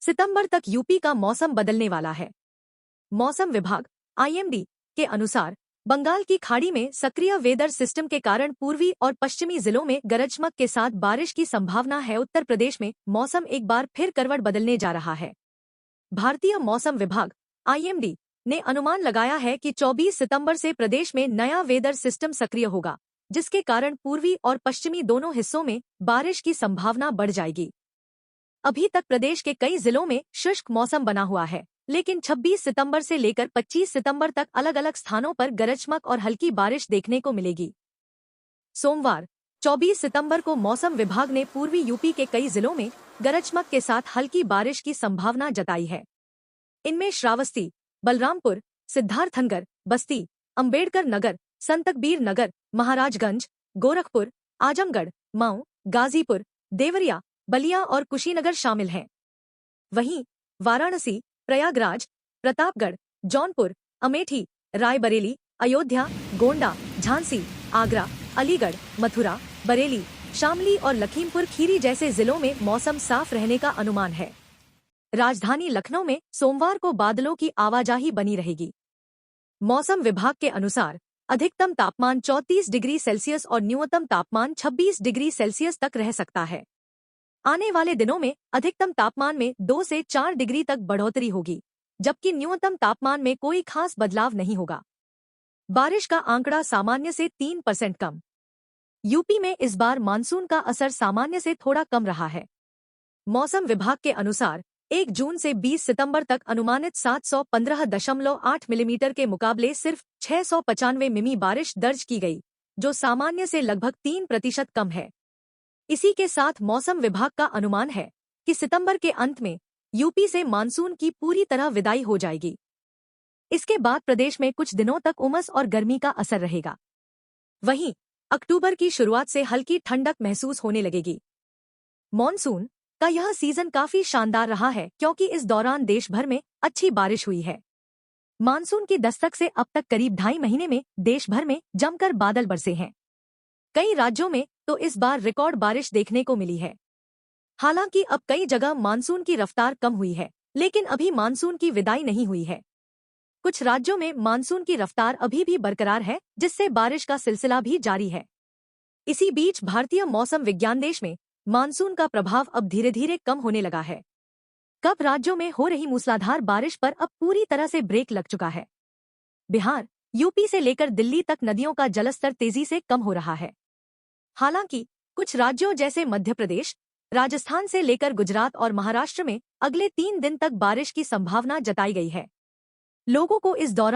सितंबर तक यूपी का मौसम बदलने वाला है। मौसम विभाग आईएमडी के अनुसार बंगाल की खाड़ी में सक्रिय वेदर सिस्टम के कारण पूर्वी और पश्चिमी जिलों में गरज चमक के साथ बारिश की संभावना है। उत्तर प्रदेश में मौसम एक बार फिर करवट बदलने जा रहा है। भारतीय मौसम विभाग आईएमडी ने अनुमान लगाया है कि 24 सितंबर से प्रदेश में नया वेदर सिस्टम सक्रिय होगा, जिसके कारण पूर्वी और पश्चिमी दोनों हिस्सों में बारिश की संभावना बढ़ जाएगी। अभी तक प्रदेश के कई जिलों में शुष्क मौसम बना हुआ है, लेकिन 26 सितंबर से लेकर 25 सितंबर तक अलग अलग स्थानों पर गरज चमक और हल्की बारिश देखने को मिलेगी। सोमवार 24 सितंबर को मौसम विभाग ने पूर्वी यूपी के कई जिलों में गरज चमक के साथ हल्की बारिश की संभावना जताई है। इनमें श्रावस्ती, बलरामपुर, सिद्धार्थनगर, बस्ती, अंबेडकर नगर, संतकबीर नगर, महाराजगंज, गोरखपुर, आजमगढ़, मऊ, गाजीपुर, देवरिया, बलिया और कुशीनगर शामिल हैं। वहीं वाराणसी, प्रयागराज, प्रतापगढ़, जौनपुर, अमेठी, रायबरेली, अयोध्या, गोंडा, झांसी, आगरा, अलीगढ़, मथुरा, बरेली, शामली और लखीमपुर खीरी जैसे जिलों में मौसम साफ रहने का अनुमान है। राजधानी लखनऊ में सोमवार को बादलों की आवाजाही बनी रहेगी। मौसम विभाग के अनुसार अधिकतम तापमान 34 डिग्री सेल्सियस और न्यूनतम तापमान 26 डिग्री सेल्सियस तक रह सकता है। आने वाले दिनों में अधिकतम तापमान में 2 से 4 डिग्री तक बढ़ोतरी होगी, जबकि न्यूनतम तापमान में कोई खास बदलाव नहीं होगा। बारिश का आंकड़ा सामान्य से 3% कम। यूपी में इस बार मानसून का असर सामान्य से थोड़ा कम रहा है। मौसम विभाग के अनुसार 1 जून से 20 सितंबर तक अनुमानित 715.8 मिलीमीटर के मुकाबले सिर्फ 695 मिमी बारिश दर्ज की गई, जो सामान्य से लगभग 3% कम है। इसी के साथ मौसम विभाग का अनुमान है कि सितंबर के अंत में यूपी से मानसून की पूरी तरह विदाई हो जाएगी। इसके बाद प्रदेश में कुछ दिनों तक उमस और गर्मी का असर रहेगा। वहीं अक्टूबर की शुरुआत से हल्की ठंडक महसूस होने लगेगी। मॉनसून का यह सीजन काफी शानदार रहा है, क्योंकि इस दौरान देश भर में अच्छी बारिश हुई है। मानसून की दस्तक से अब तक करीब 2.5 महीने में देश भर में जमकर बादल बरसे हैं। कई राज्यों में तो इस बार रिकॉर्ड बारिश देखने को मिली है। हालांकि अब कई जगह मानसून की रफ्तार कम हुई है, लेकिन अभी मानसून की विदाई नहीं हुई है। कुछ राज्यों में मानसून की रफ्तार अभी भी बरकरार है, जिससे बारिश का सिलसिला भी जारी है। इसी बीच भारतीय मौसम विज्ञान देश में मानसून का प्रभाव अब धीरे धीरे कम होने लगा है। कब राज्यों में हो रही मूसलाधार बारिश पर अब पूरी तरह से ब्रेक लग चुका है। बिहार, यूपी से लेकर दिल्ली तक नदियों का जलस्तर तेजी से कम हो रहा है। हालांकि कुछ राज्यों जैसे मध्य प्रदेश, राजस्थान से लेकर गुजरात और महाराष्ट्र में अगले 3 दिन तक बारिश की संभावना जताई गई है। लोगों को इस दौरान